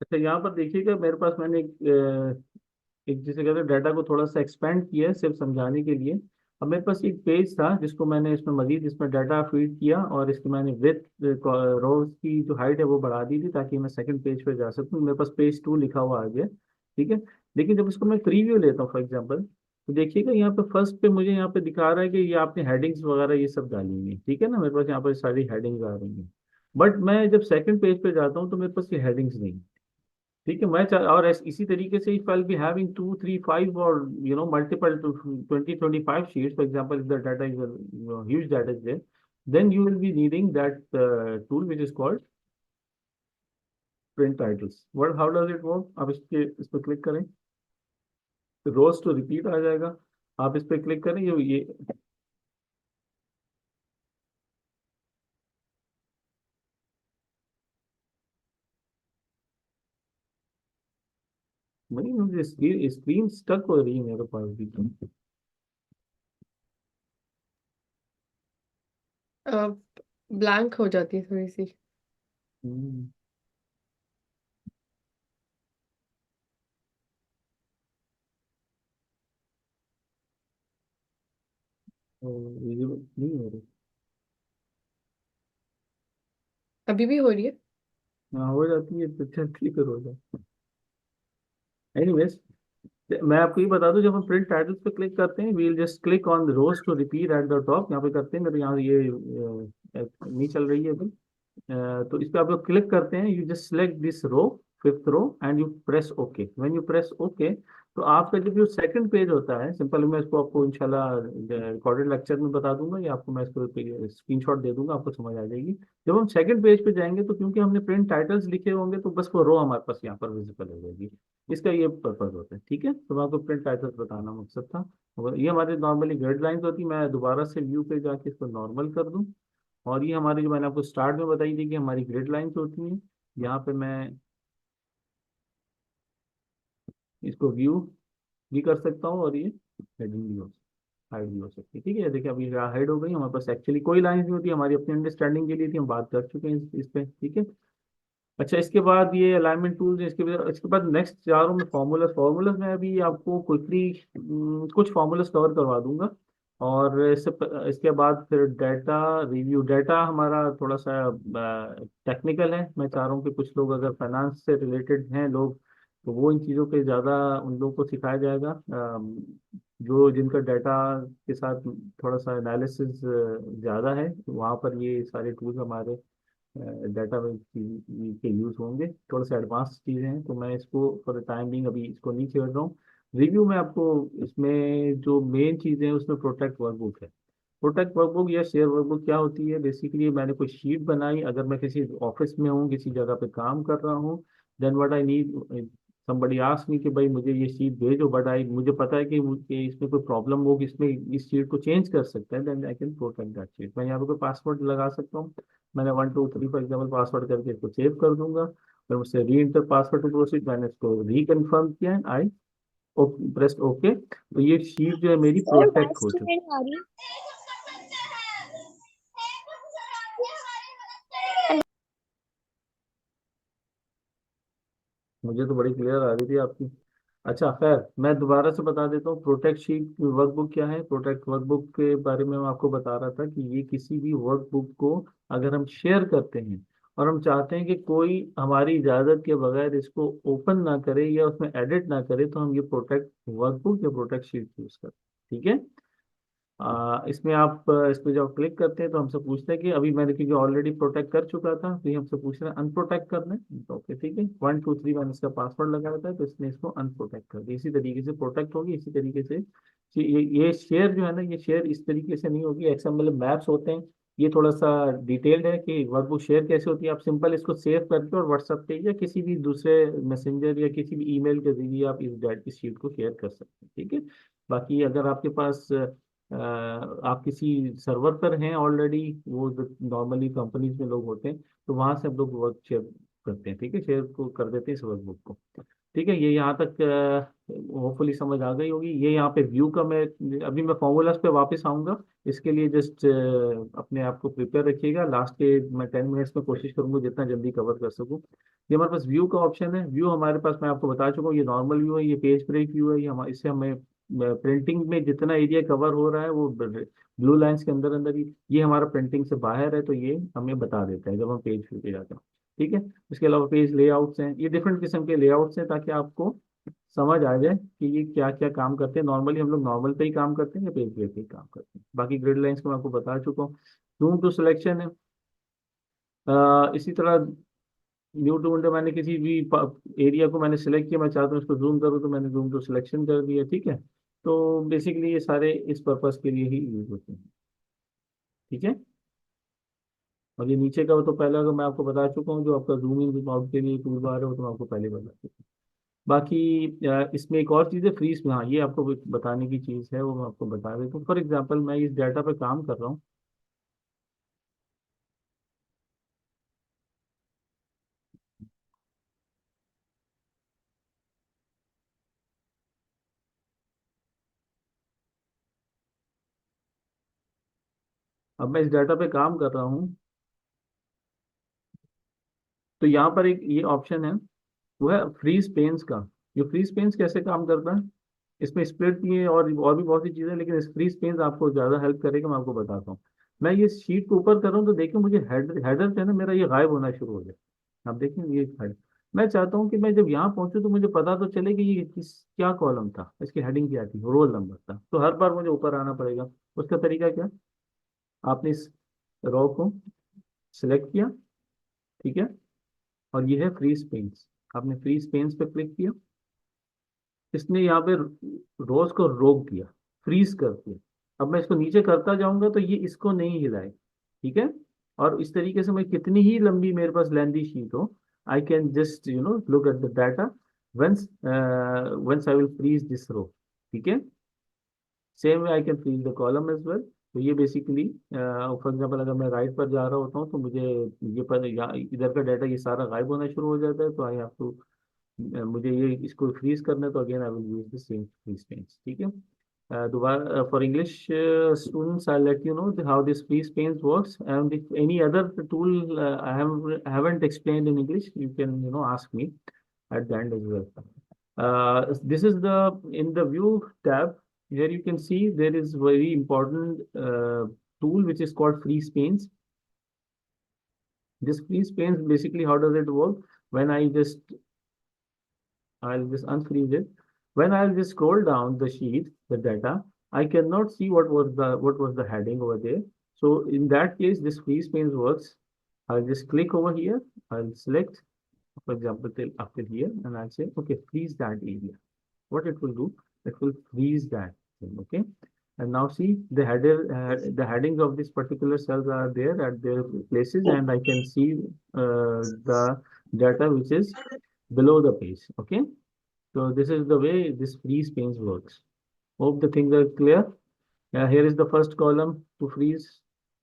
अच्छा, यहाँ पर देखिएगा मेरे पास मैंने एक जिसे कहते हैं डाटा को थोड़ा सा एक्सपेंड किया है सिर्फ समझाने के लिए। अब मेरे पास एक पेज था जिसको मैंने इसमें मजीद इसमें डाटा फीड किया, और इसकी मैंने विथ रोज की जो हाइट है वो बढ़ा दी थी, ताकि मैं सेकंड पेज पे जा सकूँ। मेरे पास पेज 2 लिखा हुआ आ गया। ठीक है, लेकिन जब इसको मैं प्रीव्यू लेता हूँ फॉर एग्जाम्पल, तो देखिएगा यहाँ पे फर्स्ट पे मुझे यहाँ पे दिखा रहा है कि ये आपने हेडिंग्स वगैरह ये सब डाली हुई है। ठीक है ना, मेरे पास यहाँ पर सारी हेडिंग्स आ रही हैं। बट मैं जब सेकंड पेज पे जाता हूँ तो मेरे पास ये हेडिंग्स नहीं। ठीक है, और इसी तरीके से इफ आई बी हैविंग 2 3 5 और multiple 20 25 sheets for example, if the data is huge data is there, then you will be needing that tool which is called print titles. What, how does it work? आप इस पर क्लिक करें, रोज टू रिपीट आ जाएगा। आप इस पर क्लिक करें, ये नहीं, मुझे स्क्रीन स्टक हो रही है मेरे पास भी तो। ब्लैंक हो जाती है थोड़ी सी। हम्म, तो ये नहीं हो रही। अभी भी हो रही है। हाँ हो जाती है तो चलती फिर हो जाती है। एनीवेज, मैं आपको ये बता दूं, जब हम प्रिंट टाइटल्स पे क्लिक करते हैं, we'll just click on the rows to repeat at the top. यहाँ पे करते हैं, मेरे यहाँ ये नहीं चल रही है अभी। तो इस पे आप लोग क्लिक करते हैं, you just select this row, fifth row, and you press okay. When you press okay, तो आपका जब जो सेकंड पेज होता है, सिंपल, मैं इसको आपको इंशाल्लाह रिकॉर्डेड लेक्चर में बता दूंगा, या आपको मैं इसको स्क्रीनशॉट दे दूंगा, आपको समझ आ जाएगी। जब हम सेकंड पेज पे जाएंगे, तो क्योंकि हमने प्रिंट टाइटल्स लिखे होंगे, तो बस वो रो हमारे पास यहाँ पर विजिबल हो जाएगी। इसका ये पर्पज होता है, ठीक है। तो मैं आपको प्रिंट टाइटल्स बताना मकसद था। और ये हमारी नॉर्मली गाइडलाइंस होती है। मैं दोबारा से व्यू पे जाके इसको नॉर्मल कर दूं, और ये हमारी, जो मैंने आपको स्टार्ट में बताई थी कि हमारी ग्रिड लाइंस होती हैं, यहाँ पे मैं इसको व्यू भी कर सकता हूँ, और ये हेडिंग भी हो, हाइड भी हो सकती है, ठीक है। देखिए अभी हाइड हो गई। हमारे पास एक्चुअली कोई लाइन नहीं होती, हमारी अपनी अंडरस्टैंडिंग के लिए थी, हम बात कर चुके हैं इस पे, ठीक है। अच्छा, इसके बाद ये अलाइनमेंट टूल्स, इसके बाद नेक्स्ट जा रहा हूँ मैं फॉर्मूलाज में अभी आपको क्विकली कुछ फॉर्मूलाज कवर करवा दूंगा। और इसके बाद फिर डाटा रिव्यू। डाटा हमारा थोड़ा सा टेक्निकल है। मैं चाह रहा हूँ कि कुछ लोग अगर फाइनेंस से रिलेटेड हैं लोग, तो वो इन चीज़ों पे ज़्यादा उन लोगों को सिखाया जाएगा, जो जिनका डाटा के साथ थोड़ा सा एनालिसिस ज़्यादा है, वहाँ पर ये सारे टूल्स हमारे डाटा के यूज होंगे। थोड़ा सा एडवांस चीज़ें हैं, तो मैं इसको फॉर द टाइम बिंग अभी इसको नहीं छेड़ रहा हूँ। रिव्यू में आपको इसमें जो मेन चीज़ें हैं, उसमें प्रोटेक्ट वर्कबुक है। प्रोटेक्ट वर्कबुक या शेयर वर्कबुक क्या होती है? बेसिकली मैंने कोई शीट बनाई, अगर मैं किसी ऑफिस में हूँ, किसी जगह पे काम कर रहा हूँ, then what I need, somebody ask me कि भाई मुझे ये शीट भेजो, बट आई मुझे पता है कि इसमें कोई प्रॉब्लम हो, कि इसमें इस शीट को चेंज कर सकता है, then I can protect that sheet. मैं यहाँ पे कोई पासवर्ड लगा सकता हूँ। मैंने 1 2 3 फॉर एग्जाम्पल पासवर्ड करके इसको सेव कर दूंगा। फिर मुझसे री इंटर पासवर्ड टू प्रोसीड, मैंने इसको रिकन्फर्म किया, आई प्रेस ओके, तो ये शीट जो है मेरी सर प्रोटेक्ट वॉइस हो क्यों चुकी। नहीं आ रही? मुझे तो बड़ी क्लियर आ रही थी आपकी। अच्छा खैर, मैं दोबारा से बता देता हूँ प्रोटेक्ट शीट वर्कबुक क्या है। प्रोटेक्ट वर्कबुक के बारे में मैं आपको बता रहा था कि ये किसी भी वर्कबुक को अगर हम शेयर करते हैं, और हम चाहते हैं कि कोई हमारी इजाज़त के बगैर इसको ओपन ना करे या उसमें एडिट ना करे, तो हम ये प्रोटेक्ट वर्कबुक या प्रोटेक्ट शीट यूज़ करते हैं, ठीक है। इसमें आप इस पे जब क्लिक करते हैं, तो हमसे पूछते हैं कि अभी मैंने, क्योंकि ऑलरेडी प्रोटेक्ट कर चुका था, तो ये हमसे पूछ रहे हैं अनप्रोटेक्ट करना है, तो ओके ठीक है। 1 2 3 मैंने इसका पासवर्ड लगाया था, तो इसने इसको अनप्रोटेक्ट कर दिया। इसी तरीके से प्रोटेक्ट होगी, इसी तरीके से ये शेयर जो है ना, ये शेयर इस तरीके से नहीं होगी। एक्सएमएल मैप्स होते हैं, ये थोड़ा सा डिटेल्ड है कि वर्कबुक शेयर कैसे होती है। आप सिंपल इसको सेव करके और व्हाट्सएप पे या किसी भी दूसरे मैसेंजर या किसी भी ईमेल के जरिए आप इस शीट को शेयर कर सकते हैं, ठीक है। बाकी अगर आपके पास आप किसी सर्वर पर हैं ऑलरेडी, वो नॉर्मली कंपनीज में लोग होते हैं, तो वहां से हम लोग वर्क शेयर करते हैं, ठीक है, शेयर को कर देते हैं इस वर्कबुक को, ठीक है। ये यहाँ तक होपफुली समझ आ गई होगी। ये यहाँ पे व्यू का, मैं अभी मैं फॉर्मूलाज पे वापस आऊंगा। इसके लिए जस्ट अपने आप को प्रिपेयर रखिएगा। लास्ट के मैं 10 मिनट्स में कोशिश करूंगा जितना जल्दी कवर कर सकूं। ये हमारे पास व्यू का ऑप्शन है। व्यू हमारे पास, मैं आपको बता चुका हूँ, ये नॉर्मल व्यू है, ये पेज ब्रेक व्यू है। ये इससे हमें प्रिंटिंग में जितना एरिया कवर हो रहा है, वो ब्लू लाइंस के अंदर अंदर ही, ये हमारा प्रिंटिंग से बाहर है, तो ये हमें बता देता है जब हम पेज व्यू पे जाते हैं, ठीक है। इसके अलावा पेज लेआउट्स हैं, ये डिफरेंट किस्म के लेआउट्स हैं, ताकि आपको समझ आ जाए कि ये क्या क्या काम करते हैं। नॉर्मली हम लोग नॉर्मल पे ही काम करते हैं या पेज पे ही काम करते हैं। बाकी ग्रिड लाइंस को मैं आपको बता चुका हूँ। जूम टू सिलेक्शन है। इसी तरह न्यू टू विंडो, मैंने किसी भी एरिया को मैंने सिलेक्ट किया, मैं चाहता हूँ इसको जूम करूँ, तो मैंने जूम टू सिलेक्शन कर दिया, ठीक है। तो बेसिकली ये सारे इस पर्पस के लिए ही यूज होते हैं, ठीक है। और ये नीचे का, वो तो पहले अगर मैं आपको बता चुका हूँ, जो आपका जूम इन जूम आउट के लिए टूल बार है, वो तो मैं आपको पहले बता चुका हूँ। बाकी इसमें एक और चीज़ है फ्रीज में। हाँ, ये आपको बताने की चीज़ है, वो मैं आपको बता देता हूँ। फॉर एग्जांपल, मैं इस डाटा पे काम कर रहा हूँ। अब मैं इस डाटा पे काम कर रहा हूँ, तो यहाँ पर एक ये ऑप्शन है, वो है फ्रीज पेन्स का। ये फ्रीज पेन्स कैसे काम करता है? इसमें स्प्लिट भी है, और भी बहुत सी चीज़ें, लेकिन इस फ्रीज पेन्स आपको ज़्यादा हेल्प करेगा, मैं आपको बताता हूँ। मैं ये शीट को ऊपर कर रहा हूँ, तो देखिए मुझे हेडर जो है ना मेरा, ये गायब होना शुरू हो गया। आप देखेंगे ये हेड। मैं चाहता हूँ कि मैं जब यहाँ पहुंचूं तो मुझे पता तो चले कि ये किस क्या कॉलम था, इसकी हेडिंग क्या थी, रोल नंबर था। तो हर बार मुझे ऊपर आना पड़ेगा। उसका तरीका क्या, आपने इस रो को सिलेक्ट किया, ठीक है, और ये है फ्रीज पेन्स। आपने फ्रीज पेन्स पे क्लिक किया, इसने यहाँ पे रोज को रोक दिया, फ्रीज कर दिया। अब मैं इसको नीचे करता जाऊंगा तो ये इसको नहीं हिलाए, ठीक है। और इस तरीके से मैं कितनी ही लंबी मेरे पास लेंदी शीट हो, I can just look at the data once once I will freeze this row, ठीक है। Same way I can freeze the column as well. तो ये बेसिकली फॉर एग्जांपल अगर मैं राइट पर जा रहा होता हूँ तो मुझे ये पर इधर का डाटा ये सारा गायब होना शुरू हो जाता है, तो आई हैव टू मुझे ये इसको फ्रीज करना है, तो again I will use the same freeze panes, ठीक है। दोबारा for English students I let you know how this freeze panes works, and if any other tool I haven't explained in English, you can ask me at the end as well. This is the in the view tab. Here you can see there is very important tool which is called freeze panes. This freeze panes, basically how does it work? When I'll just unfreeze it. When I'll just scroll down the sheet, the data, I cannot see what was the heading over there. So in that case, this freeze panes works. I'll just click over here. I'll select, for example, till up till here, and I'll say, okay, freeze that area. What it will do, it will freeze that thing, okay. And now see the headings of this particular cells are there at their places, and I can see the data which is below the page, okay. So this is the way this freeze panes works. Hope the things are clear. Here is the first column to freeze.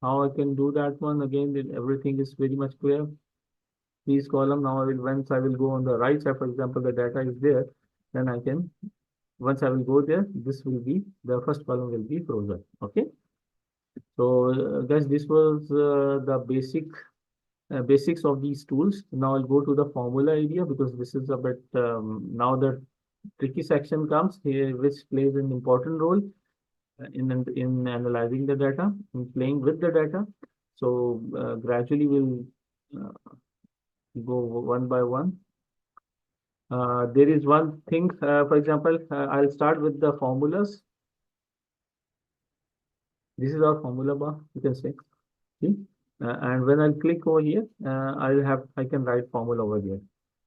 How I can do that one again, everything is very much clear. Freeze column, now once I will go on the right side, for example, the data is there, then I can, once I will go there, this will be, the first column will be frozen, okay. So guys, this was the basics of these tools. Now I'll go to the formula area, because this is a bit, now the tricky section comes here, which plays an important role in analyzing the data, in playing with the data. So gradually we'll uh, go one by one. There is one thing, for example, I'll start with the formulas. This is our formula bar, you can say. See? And when I'll click over here, I can write formula over here.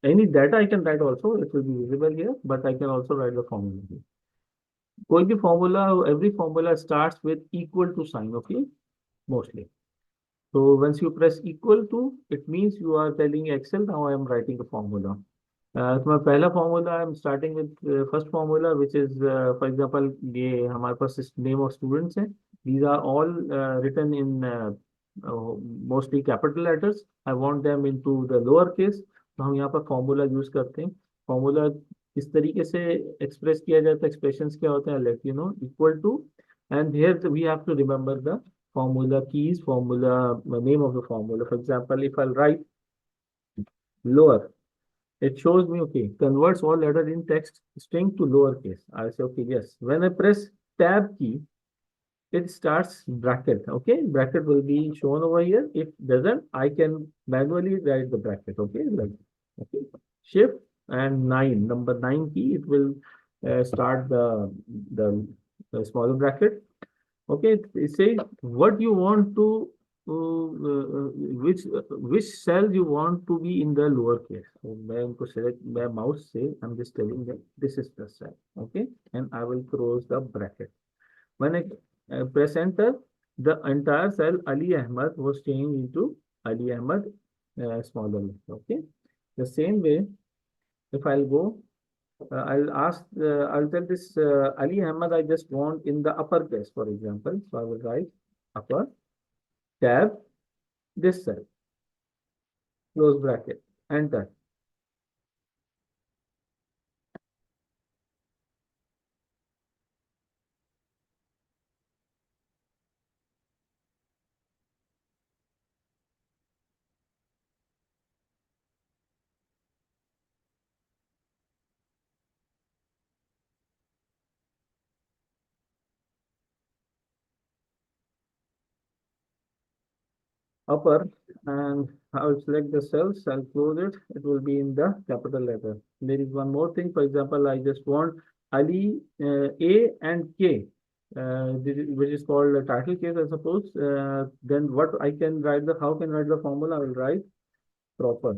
Any data I can write also, it will be visible here, but I can also write the formula here. कोई भी formula, every formula starts with equal to sign, okay, mostly. So once you press equal to, it means you are telling Excel, now I am writing a formula. तो मैं पहला formula I am starting with first formula which is for example, ये हमारे पास नेम ऑफ स्टूडेंट्स हैं, these are all written in mostly capital letters, I want them into the lower case, तो हम यहाँ पर फॉर्मूला यूज करते हैं। फॉर्मूला इस तरीके से एक्सप्रेस किया जाता है, एक्सप्रेशंस क्या होते हैं, let you know, equal to, and here we have to remember the formula keys, formula name of the formula. For example, if I'll write lower, it shows me, okay, converts all letters in text string to lowercase. I say, okay, yes. When I press tab key, it starts bracket. Okay, bracket will be shown over here. If doesn't, I can manually write the bracket. Okay, like, okay, shift and number nine key, it will start the, the smaller bracket. Okay, it says what you want to which cell you want to be in the lower case. So मैं उनको select, मैं mouse से I'm just telling that this is the cell, okay, and I will close the bracket. When I press enter, the entire cell Ali Ahmad was changed into Ali Ahmad smaller. Okay, the same way, if I'll go, I'll tell this Ali Ahmad, I just want in the upper case, for example. So I will write upper, tab, this cell, close bracket, enter. upper, and I will select the cells, I'll close it, it will be in the capital letter. There is one more thing, for example, I just want Ali, A and K, which is called a title case, I suppose. Then what I can write how can I write the formula? I will write proper.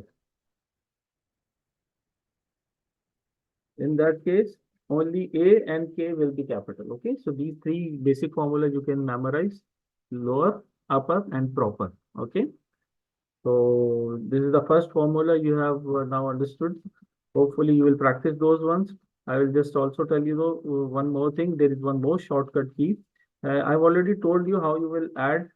In that case, only A and K will be capital. Okay, so these three basic formulas you can memorize: lower, upper, and proper. Okay, so this is the first formula you have now understood. Hopefully, you will practice those ones. I will just also tell you though one more thing. There is one more shortcut key. I've already told you how you will add.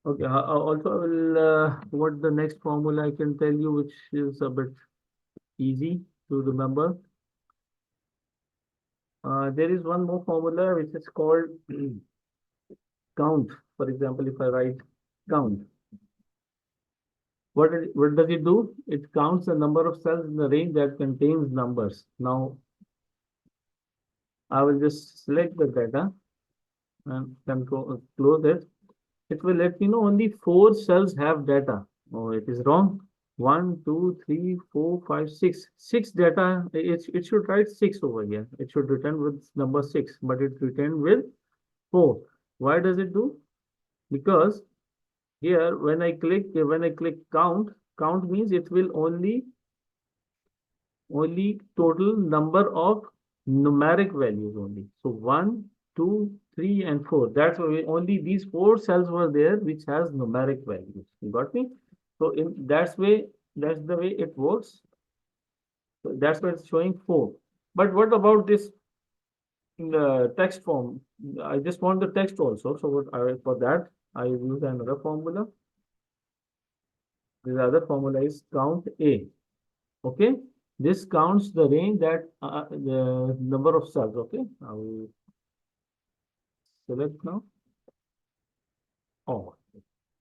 Okay, also I will what the next formula I can tell you, which is a bit easy to remember. There is one more formula which is called count. For example, if I write count, what does it do? It counts the number of cells in the range that contains numbers. Now, I will just select the data and close it. It will let me know only 4 cells have data. Oh, it is wrong. 1, 2, 3, 4, 5, 6. 6 data. It should write 6 over here. It should return with number 6, but it returned with 4. Why does it do? Because here when I click count, count means it will only total number of numeric values only. So 1, 2, 3, and 4. That's why only these 4 cells were there which has numeric values. You got me? So that's the way it works. So that's why it's showing 4. But what about this in the text form? I just want the text also. So for that I use another formula. The other formula is count A. Okay, this counts the range that the number of cells. Okay, I will select now. Oh,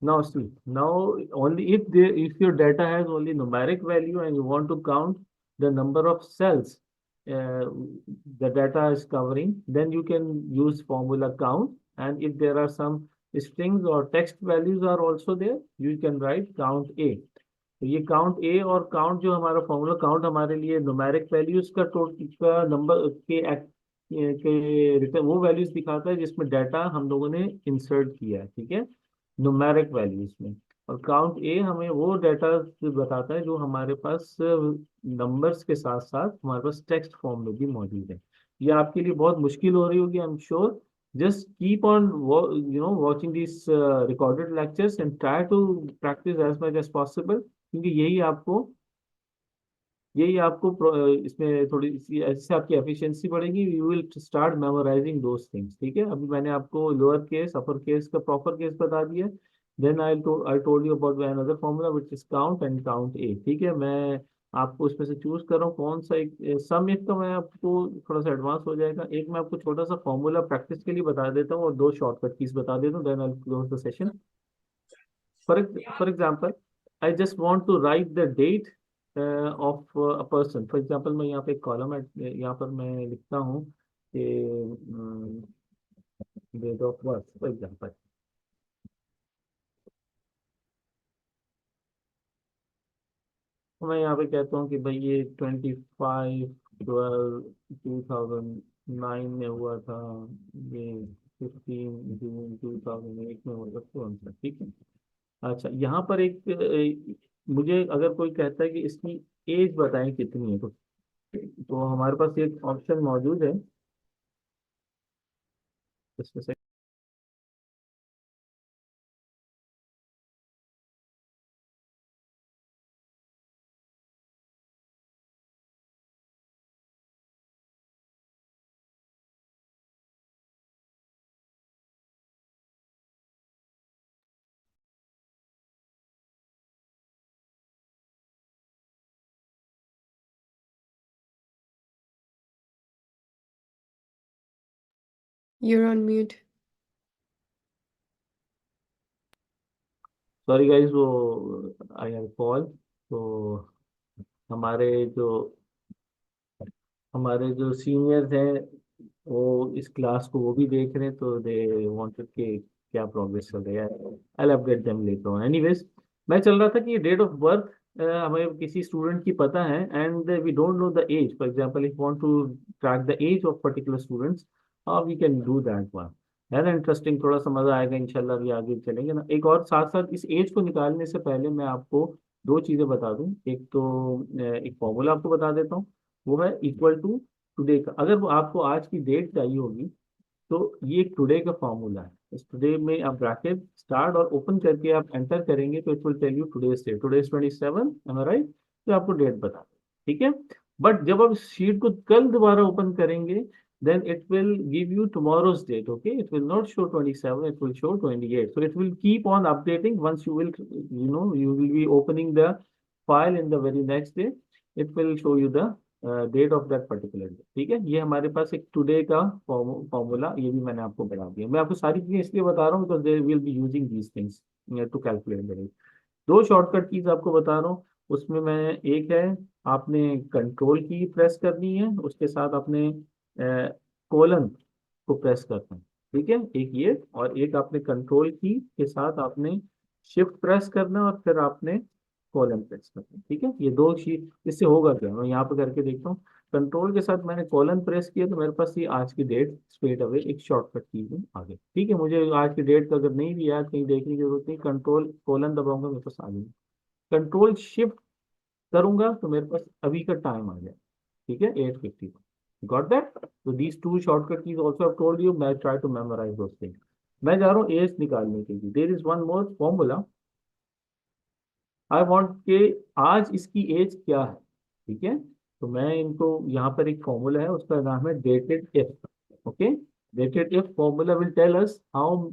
now see, now only if your data has only numeric value and you want to count the number of cells the data is covering, then you can use formula count. And if there are some strings or text values are also there, you can write count A. तो ये काउंट ए और काउंट जो हमारा फॉर्मूला काउंट हमारे लिए न्यूमेरिक वैल्यूज का नंबर के रिटर्न वो वैल्यूज दिखाता है जिसमें डाटा हम लोगों ने इंसर्ट किया है, ठीक है, न्यूमेरिक वैल्यूज में। और काउंट ए हमें वो डाटा बताता है जो हमारे पास नंबर्स के साथ साथ हमारे पास टेक्स्ट फॉर्म में भी मौजूद है। ये आपके लिए बहुत मुश्किल हो रही होगी, I am sure. just keep on watching these recorded lectures and try to practice as much as possible, क्योंकि इसमें थोड़ी ऐसे आपकी एफिशिएंसी बढ़ेगी। You will start memorizing those things, ठीक है। अभी मैंने आपको लोअर केस अपर केस का प्रॉपर केस बता दिया। Then I told you about another formula which is count and count A, ठीक है। मैं आपको इसमें से चूज कर रहा हूँ कौन सा एक सम एक का मैं आपको थोड़ा सा एडवांस हो जाएगा। एक मैं आपको छोटा सा फॉर्मूला प्रैक्टिस के लिए बता देता हूँ और 2 शॉर्टकट कीज बता देता हूँ, then I close the session. For example, I just want to write the date of a person. For example, मैं यहाँ पे एक कॉलम है, यहाँ पर मैं लिखता हूँ कि date of birth for example. तो मैं यहाँ पे कहता हूँ कि भाई ये 25/12/2009 में हुआ था, ये 15 जून 2008 में हुआ था, तो आंसर ठीक है। अच्छा, यहाँ पर एक मुझे अगर कोई कहता है कि इसकी एज बताएं कितनी है, तो हमारे पास एक ऑप्शन मौजूद है इसमें से। You're on mute. Sorry guys, वो आई हैव कॉल। तो हमारे जो हमारे जो सीनियर्स हैं वो इस क्लास को वो भी देख रहे हैं, तो दे वांटेड के क्या प्रोग्रेस चल रही है। I will update them later on. Anyways, मैं चल रहा था कि डेट ऑफ बर्थ हमें किसी स्टूडेंट की पता है and we don't know the age. For example, if want to track the age of particular students, how we can do that one. है ना इंटरेस्टिंग? थोड़ा सा मजा आएगा इंशाल्लाह। अभी आगे चलेंगे ना। एक और साथ साथ इस एज को निकालने से पहले मैं आपको दो चीजें बता दूं। एक तो एक फॉर्मूला आपको बता देता हूँ, वो है इक्वल टू टुडे का। अगर वो आपको आज की डेट चाहिए होगी तो ये टुडे का फॉर्मूला है। इस टुडे में आप ब्रैकेट स्टार्ट और ओपन करके आप एंटर करेंगे तो it will tell you today's date. Today's 27, am I right? तो आपको डेट बता दें, ठीक है। बट जब आप शीट को कल दोबारा ओपन करेंगे, then it will give you tomorrow's date. Okay, it will not show 27, it will show 28. So it will keep on updating. Once you will, you will be opening the file in the very next day, it will show you the date of that particular day. ठीक है, ये हमारे पास एक टुडे का फॉर्मूला, ये भी मैंने आपको बता दिया। मैं आपको सारी चीजें इसलिए बता रहा हूँ because they will be using these things to calculate the date. दो शॉर्टकट कीज आपको बता रहा हूँ। उसमें मैं एक है, आपने कंट्रोल की प्रेस करनी है, उसके साथ आपने कोलन को प्रेस करना है। ठीक है, एक ये, और एक आपने कंट्रोल की के साथ आपने शिफ्ट प्रेस करना है और फिर आपने कॉलम प्रेस करना है। ठीक है, ये दो चीज। इससे होगा क्या, मैं यहाँ पे करके देखता हूँ। कंट्रोल के साथ मैंने कॉलम प्रेस किया तो मेरे पास ये आज की डेट स्ट्रेट अवे एक शॉर्टकट की में आ गई। ठीक है, मुझे आज की डेट का अगर नहीं भी याद, कहीं देखने की जरूरत नहीं, कंट्रोल कॉलम दबाऊंगा मेरे पास आ गई। कंट्रोल शिफ्ट करूंगा तो मेरे पास अभी का टाइम आ जाए। ठीक है, 8:50। Got that? तो these two shortcut keys also I told you. मैं try to memorize those things. मैं जा रहा हूँ एज निकालने के लिए। There is one more formula. I want के आज इसकी एज क्या है। ठीक है, तो मैं इनको यहाँ पर एक फॉर्मूला है, उसका नाम है dated if. Okay, dated if formula will tell us how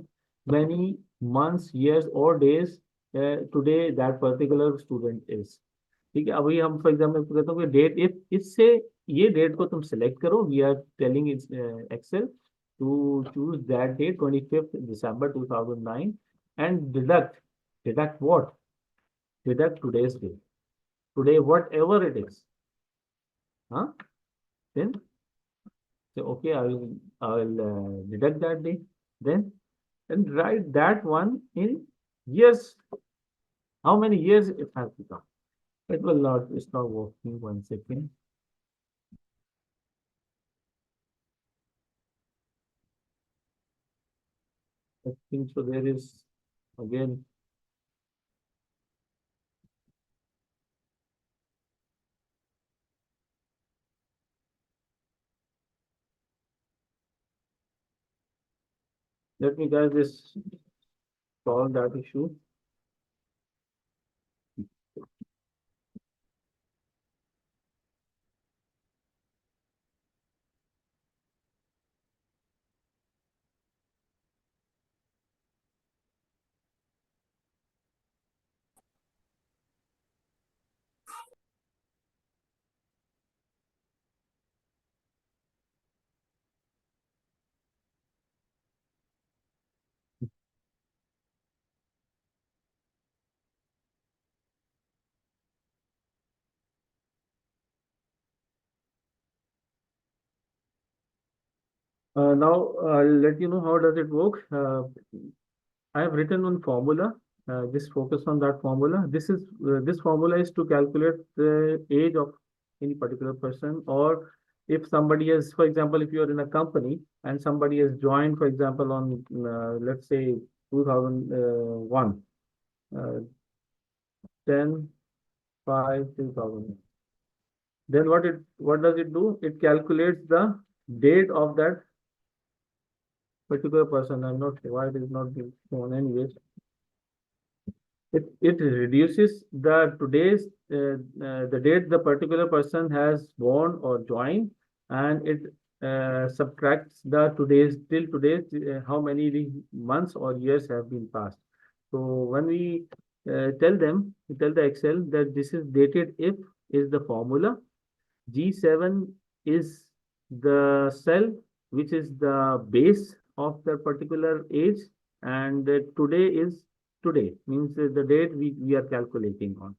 many months, years और days today that particular student is. ठीक है, अभी हम फॉर एग्जाम्पल कहते हैं कि डेट इफ, इससे ये डेट को तुम सेलेक्ट करो। We are telling Excel to choose that date 25th December 2009 and deduct what, deduct today's date, today whatever it is. Huh? Then say okay, I will deduct that day. Then and write that one in years. How many years it has become? It will not. It's not working. 1 second. I think so. There is again. Let me guys this solve that issue. Now I'll let you know how does it work. I have written one formula. Just focus on that formula. This formula is to calculate the age of any particular person, or if somebody has, for example, if you are in a company and somebody has joined, for example, on let's say 2001, uh, 10/5/2000. Then what does it do? It calculates the date of that particular person. I'm not sure why it is not being shown anyways. It reduces the today's the date the particular person has born or joined, and it subtracts the today's till today's how many months or years have been passed. So when we tell the Excel that this is dated if is the formula, G7 is the cell which is the base of the particular age, and today is today, means the date we are calculating on.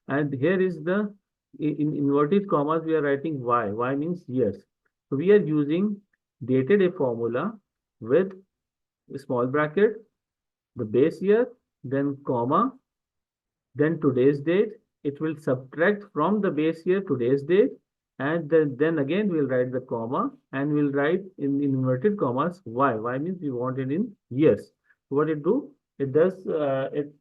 And here is the, in inverted commas, we are writing y. Y means years. So we are using dated a formula with a small bracket, the base year, then comma, then today's date. It will subtract from the base year today's date, and then again we'll write the comma, and we'll write in inverted commas y. Y means we want it in years. So what it do? It does it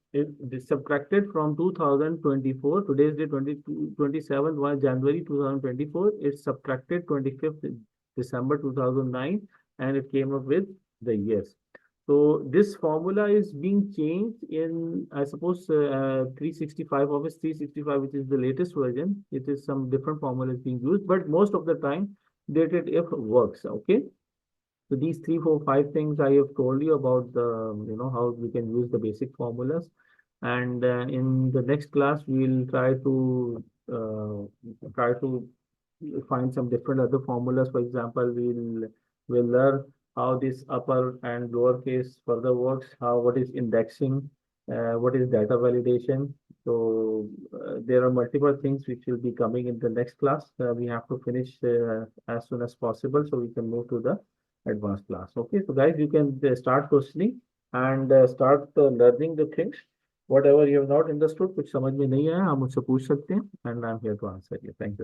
is subtracted from 2024, today's date 27th was January 2024. It's subtracted 25th December 2009, and it came up with the years. So this formula is being changed in, I suppose, 365, Office 365, which is the latest version. It is some different formula is being used, but most of the time dated if works. Okay. So these 3, 4, 5 things I have told you about the, how we can use the basic formulas. And in the next class, we'll try to find some different other formulas. For example, we'll learn how this upper and lower case further works, what is indexing, what is data validation. So there are multiple things which will be coming in the next class. We have to finish as soon as possible so we can move to the advanced class. Okay, so guys, you can start questioning and start learning the things. Whatever you have not understood, कुछ समझ में नहीं आया, आप मुझसे पूछ सकते हैं, and I'm here to answer you. Thank you.